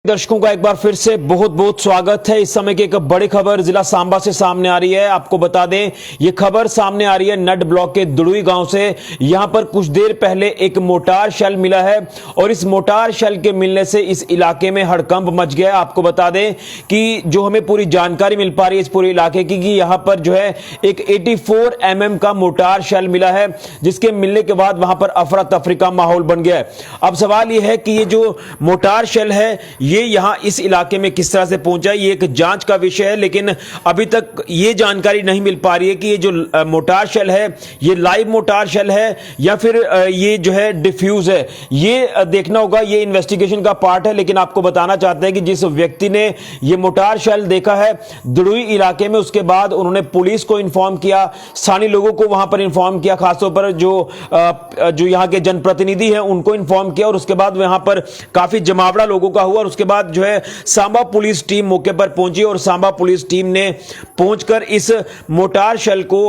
दर्शकों का एक बार फिर से बहुत बहुत स्वागत है। इस समय की एक बड़ी खबर जिला सांबा से सामने आ रही है। आपको बता दें, ये खबर सामने आ रही है नड ब्लॉक के दुड़ुई गांव से। यहां पर कुछ देर पहले एक मोटार शेल मिला है और इस मोटार शेल के मिलने से इस इलाके में हड़कंप मच गया। आपको बता दें कि जो हमें पूरी जानकारी मिल पा रही है इस पूरे इलाके की कि यहां पर जो है एक 84 mm का मोटार शेल मिला है, जिसके मिलने के बाद वहां पर अफरा तफरी का माहौल बन गया है। अब सवाल यह है कि ये जो मोटार शेल है ये यहां इस इलाके में किस तरह से पहुंचा, ये एक जांच का विषय है। लेकिन अभी तक ये जानकारी नहीं मिल पा रही है कि ये जो मोटार शेल है ये लाइव मोटार शेल है या फिर ये जो है डिफ्यूज है। ये देखना होगा, ये इन्वेस्टिगेशन का पार्ट है। लेकिन आपको बताना चाहते हैं कि जिस व्यक्ति ने ये मोटार शेल देखा है दुड़ुई इलाके में, उसके बाद उन्होंने पुलिस को इन्फॉर्म किया, स्थानीय लोगों को वहां पर इन्फॉर्म किया, खासतौर पर जो यहां के जनप्रतिनिधि हैं उनको इन्फॉर्म किया और उसके बाद वहां पर काफी जमावड़ा लोगों का हुआ। और उसके बाद जो है सांबा पुलिस टीम मौके पर पहुंची और सांबा पुलिस टीम ने पहुंचकर इस मोटार शेल को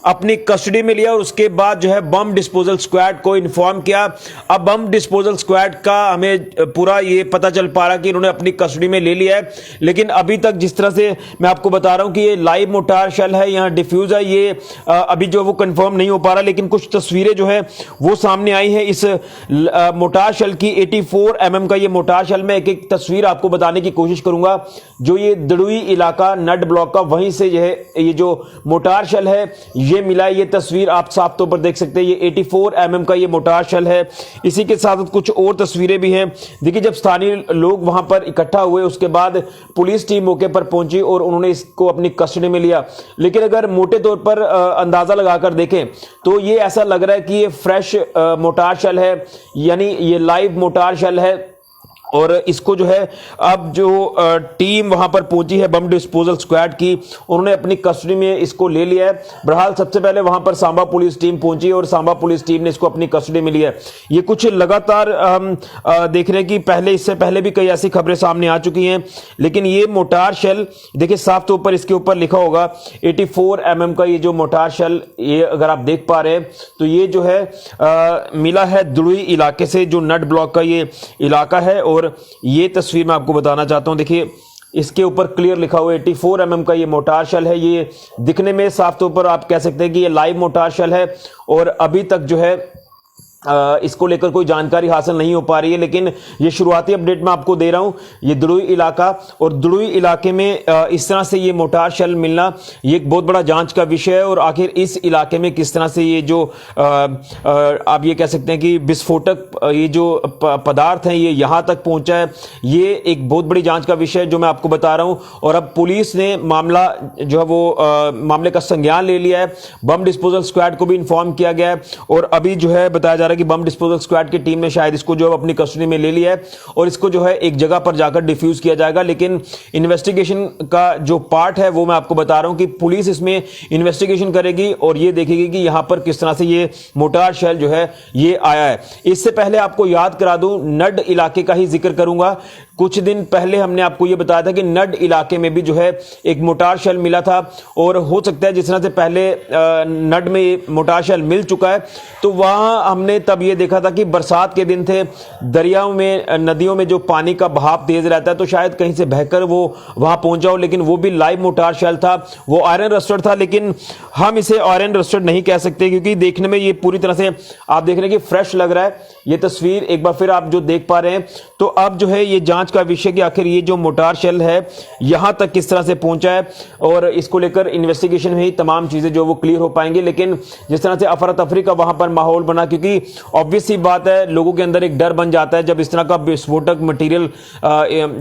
अपनी कस्टडी में लिया और उसके बाद जो है बम डिस्पोजल स्क्वाड को इन्फॉर्म किया। अब बम डिस्पोजल स्क्वाड का हमें पूरा ये पता चल पा रहा कि इन्होंने अपनी कस्टडी में ले लिया है। लेकिन अभी तक जिस तरह से मैं आपको बता रहा हूं कि ये लाइव मोटार शेल है, यहां डिफ्यूज है, ये अभी जो वो कंफर्म नहीं हो पा रहा। लेकिन कुछ तस्वीरें जो है वो सामने आई है इस मोटार शेल की। 84 mm का ये मोटार शेल में एक तस्वीर आपको बताने की कोशिश करूंगा। जो ये दुड़ुई इलाका नड ब्लॉक का, वहीं से ये जो मोटार शेल है ये मिला है। ये तस्वीर आप साफ तौर पर देख सकते हैं, ये 84 mm का ये मोटार शेल है। इसी के साथ कुछ और तस्वीरें भी हैं। देखिए, जब स्थानीय लोग वहां पर इकट्ठा हुए उसके बाद पुलिस टीम मौके पर पहुंची और उन्होंने इसको अपनी कस्टडी में लिया। लेकिन अगर मोटे तौर पर अंदाजा लगाकर देखें तो ये ऐसा लग रहा है कि ये फ्रेश मोटार शेल है, यानी ये लाइव मोटार शेल है। और इसको जो है अब जो टीम वहां पर पहुंची है बम डिस्पोजल स्क्वाड की, उन्होंने अपनी कस्टडी में इसको ले लिया है। बहरहाल सबसे पहले वहां पर सांबा पुलिस टीम पहुंची और सांबा पुलिस टीम ने इसको अपनी कस्टडी में लिया है। ये कुछ लगातार हम देख रहे हैं कि इससे पहले भी कई ऐसी खबरें सामने आ चुकी हैं। लेकिन ये मोटार शेल देखिए, साफ तौर पर इसके ऊपर लिखा होगा 84 mm का ये जो मोटार शेल, ये अगर आप देख पा रहे हैं तो ये जो है मिला है दुड़ुई इलाके से, जो नड ब्लॉक का ये इलाका है। और ये तस्वीर मैं आपको बताना चाहता हूं, देखिए इसके ऊपर क्लियर लिखा हुआ 84 mm का ये मोटार शेल है। ये दिखने में साफ तौर पर आप कह सकते हैं कि ये लाइव मोटार शेल है और अभी तक जो है इसको लेकर कोई जानकारी हासिल नहीं हो पा रही है। लेकिन ये शुरुआती अपडेट मैं आपको दे रहा हूं। ये दुड़ुई इलाका और दुड़ुई इलाके में इस तरह से ये मोटार शेल मिलना ये एक बहुत बड़ा जांच का विषय है। और आखिर इस इलाके में किस तरह से ये जो आप ये कह सकते हैं कि विस्फोटक ये जो पदार्थ हैं ये यहां तक पहुंचा है, ये एक बहुत बड़ी जांच का विषय है जो मैं आपको बता रहा हूं। और अब पुलिस ने मामला जो है वो मामले का संज्ञान ले लिया है। बम डिस्पोजल स्क्वाड को भी इन्फॉर्म किया गया है और अभी जो है बताया जा रहा है कि बम डिस्पोजल स्क्वाड की टीम ने शायद इसको जो अपनी कस्टडी में ले लिया है और इसको जो है एक जगह पर जाकर डिफ्यूज किया जाएगा। लेकिन इन्वेस्टिगेशन का जो पार्ट है वो मैं आपको बता रहा हूं कि पुलिस इसमें इन्वेस्टिगेशन करेगी और ये देखेगी कि यहां पर किस तरह से ये मोटार शेल जो है ये आया है। इससे पहले आपको याद करा दूं, नड इलाके का ही जिक्र करूंगा। कुछ दिन पहले हमने आपको यह बताया था कि नड इलाके में भी जो है एक मोटार शेल मिला था और हो सकता है जिस तरह से पहले नड में मोटार शेल मिल चुका है तो वहां हमने तब यह देखा था कि बरसात के दिन थे, दरियाओं में नदियों में जो पानी का बहाव तेज रहता है तो शायद कहीं से बहकर वो वहां पहुंचा हो। लेकिन वो भी लाइव मोटार शेल था, वो आयरन रस्टेड था। लेकिन हम इसे आयरन रस्टेड नहीं कह सकते क्योंकि देखने में ये पूरी तरह से आप देख रहे हैं कि फ्रेश लग रहा है। ये तस्वीर एक बार फिर आप जो देख पा रहे हैं तो अब जो है ये जांच का विषय कि आखिर ये जो मोटार शेल है यहां तक किस तरह से पहुंचा है और इसको लेकर इन्वेस्टिगेशन में ही तमाम चीजें जो वो क्लियर हो पाएंगी। लेकिन जिस तरह से अफरा तफरी का वहां पर माहौल बना, क्योंकि ऑब्वियस सी बात है लोगों के अंदर एक डर बन जाता है जब इस तरह का विस्फोटक मटेरियल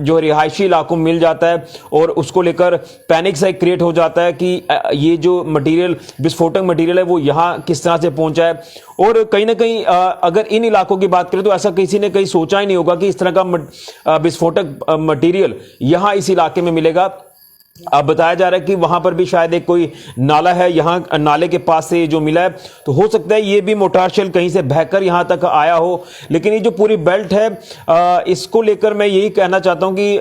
जो रिहायशी इलाकों में मिल जाता है और उसको लेकर पैनिक सा क्रिएट हो जाता है कि ये जो मटेरियल विस्फोटक मटेरियल है वो यहां किस तरह से पहुंचा है। और कहीं ना कहीं अगर इन इलाकों की बात करें तो ऐसा किसी ने कहीं सोचा ही नहीं होगा कि इस तरह का विस्फोटक मटेरियल यहां इस इलाके में मिलेगा। अब बताया जा रहा है कि वहां पर भी शायद एक कोई नाला है, यहां नाले के पास से जो मिला है तो हो सकता है ये भी मोटार शेल कहीं से बहकर यहां तक आया हो। लेकिन ये जो पूरी बेल्ट है इसको लेकर मैं यही कहना चाहता हूं कि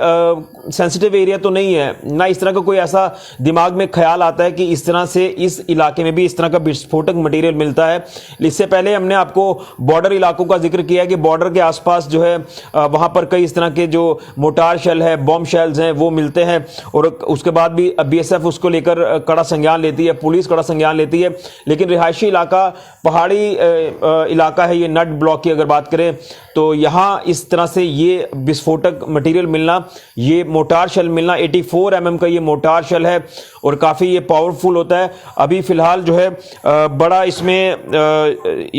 सेंसिटिव एरिया तो नहीं है, ना इस तरह का कोई ऐसा दिमाग में ख्याल आता है कि इस तरह से इस इलाके में भी इस तरह का विस्फोटक मटेरियल मिलता है। इससे पहले हमने आपको बॉर्डर इलाकों का जिक्र किया कि बॉर्डर के आसपास जो है वहां पर कई इस तरह के जो मोटार शेल है, बॉम्ब शेल्स हैं, वो मिलते हैं और उसके बाद भी बीएसएफ उसको लेकर कड़ा संज्ञान लेती है, पुलिस कड़ा संज्ञान लेती है। लेकिन रिहायशी इलाका, पहाड़ी इलाका है ये नड ब्लॉक की अगर बात करें तो यहां इस तरह से ये विस्फोटक मटेरियल मिलना, ये मोटार शेल मिलना, 84 mm का ये मोटार शेल है और काफी ये पावरफुल होता है। अभी फिलहाल जो है बड़ा इसमें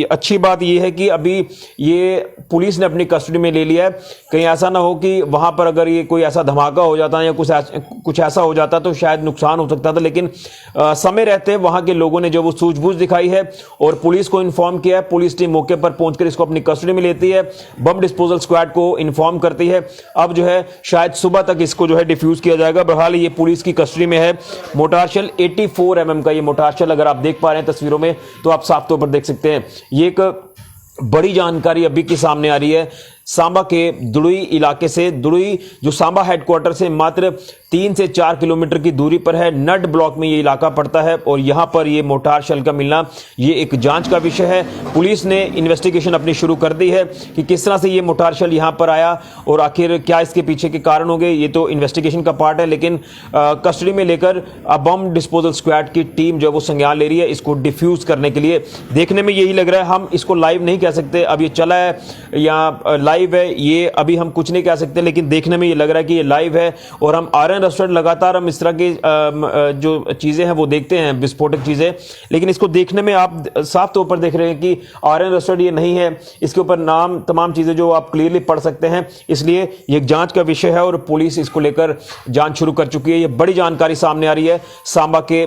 अच्छी बात ये है कि अभी ये पुलिस ने अपनी कस्टडी में ले लिया है। कहीं ऐसा ना हो कि वहां पर अगर ये कोई ऐसा धमाका हो जाता या कुछ ऐसा हो जाता तो शायद नुकसान हो सकता था। लेकिन समय रहते वहां के लोगों ने जो वो सूझबूझ दिखाई है और पुलिस को इन्फॉर्म किया है, पुलिस टीम मौके पर पहुंचकर इसको अपनी कस्टडी में लेती है, बम डिस्पोजल स्क्वाड को इन्फॉर्म करती है। अब जो है शायद सुबह तक इसको जो है डिफ्यूज किया जाएगा। बहरहाल ये पुलिस की कस्टडी में है। मोटार शेल 84 mm का ये मोटार शेल अगर आप देख पा रहे हैं तस्वीरों में तो आप साफ तौर पर देख सकते हैं। ये एक बड़ी जानकारी अभी की सामने आ रही है सांबा के दुड़ुई इलाके से। दुड़ुई जो सांबा हेडक्वार्टर से मात्र 3 से 4 किलोमीटर की दूरी पर है, नड ब्लॉक में ये इलाका पड़ता है और यहां पर ये मोटार शेल का मिलना ये एक जांच का विषय है। पुलिस ने इन्वेस्टिगेशन अपनी शुरू कर दी है कि किस तरह से ये मोटार शेल यहां पर आया और आखिर क्या इसके पीछे के कारण होंगे, ये तो इन्वेस्टिगेशन का पार्ट है। लेकिन कस्टडी में लेकर बम डिस्पोजल स्क्वाड की टीम जो है वो संज्ञान ले रही है इसको डिफ्यूज करने के लिए। देखने में यही लग रहा है, हम इसको लाइव नहीं कह सकते, अब ये चला है या लाइव है ये अभी हम कुछ नहीं कह सकते, लेकिन देखने में ये लग रहा है कि ये लाइव है। और हम आर्यन रेस्टोरेंट लगातार हम इस तरह की जो चीजें हैं वो देखते हैं, विस्फोटक चीजें, लेकिन इसको देखने में आप साफ तौर पर देख रहे हैं कि आर्यन रेस्टोरेंट ये नहीं है। इसके ऊपर नाम, तमाम चीजें जो आप क्लियरली पढ़ सकते हैं, इसलिए ये एक जांच का विषय है और पुलिस इसको लेकर जांच शुरू कर चुकी है। ये बड़ी जानकारी सामने आ रही है सांबा के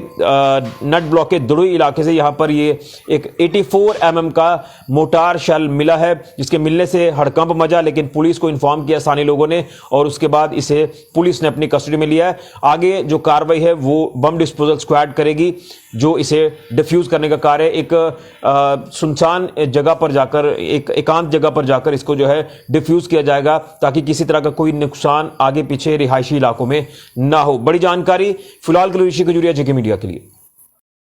नड ब्लॉक के दुड़ुई इलाके से। यहां पर ये एक 84 mm का मोटार शेल मिला है जिसके मिलने से हड़कंप मचा, लेकिन पुलिस को इन्फॉर्म किया स्थानीय लोगों ने और उसके बाद इसे पुलिस ने अपनी कस्टडी में लिया है। आगे जो कार्रवाई है वो बम डिस्पोजल स्क्वाड करेगी जो इसे डिफ्यूज करने का कार्य एक सुनसान जगह पर जाकर, एक एकांत जगह पर जाकर इसको जो है डिफ्यूज किया जाएगा ताकि किसी तरह का कोई नुकसान आगे पीछे रिहायशी इलाकों में ना हो। बड़ी जानकारी फिलहाल के लिए ऋषि खजूरिया, जेके मीडिया के लिए।